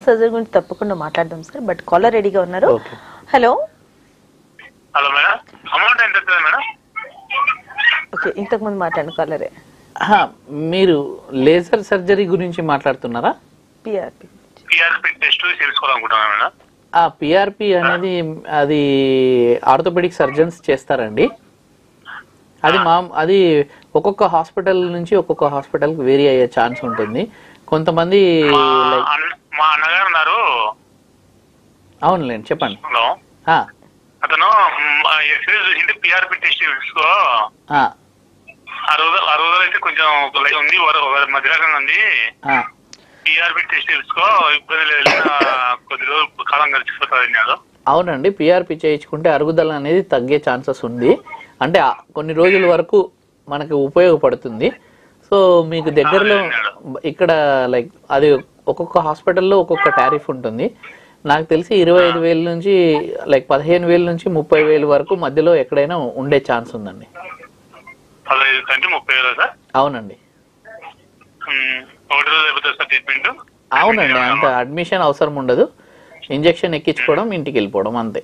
Surgery గురించి తప్పకుండా మాట్లాడదాం సార్. బట్ కాలర్ రెడీగా ఉన్నారు. హలో హలో మేడం, అమౌంట్ ఎంత అవుతుంది మేడం? ఓకే, ఇంతకు ముందు మాట్లాడిన కాలరే. మీరు లేజర్ సర్జరీ గురించి మాట్లాడుతున్నారా? పిఆర్పి టెస్ట్ చేసుకోవాలనుకుంటున్నాను మేడం. పిఆర్పి అనేది అది ఆర్థోపెడిక్ సర్జన్స్ చేస్తారండి. అది ఒక్కొక్క హాస్పిటల్ నుంచి ఒక్కొక్క హాస్పిటల్ వేరీ అయ్యే ఛాన్స్ ఉంటుంది. కొంతమంది మా అన్నగారు ఉన్నారు. అవునులేండి, చెప్పండి. హలో, అతను ఎక్స్రే చూసింది పిఆర్పి టెస్ట్ చేసుకో. ఆ రోజులు అయితే కొంచెం ఉంది, మధ్య రకంగా ఉంది. పిఆర్పి టెస్ట్ చేసుకో, ఇబ్బంది లేదు, కొద్ది రోజులు కాలం గడిచిపోతుంది. అవునండి, పిఆర్పి చేయించుకుంటే అరుగుదల అనేది తగ్గే ఛాన్సెస్ ఉంది. అంటే కొన్ని రోజుల వరకు మనకి ఉపయోగపడుతుంది. సో మీకు దగ్గరలో ఇక్కడ లైక్ అది ఒక్కొక్క హాస్పిటల్లో ఒక్కొక్క టారిఫ్ ఉంటుంది. నాకు తెలిసి 25,000 నుంచి లైక్ 15,000 నుంచి 30,000 వరకు మధ్యలో ఎక్కడైనా ఉండే ఛాన్స్ ఉందండి. అవునండి, అవునండి, అంత అడ్మిషన్ అవసరం ఉండదు. ఇంజెక్షన్ ఎక్కించుకోవడం, ఇంటికి వెళ్ళిపోవడం అంతే.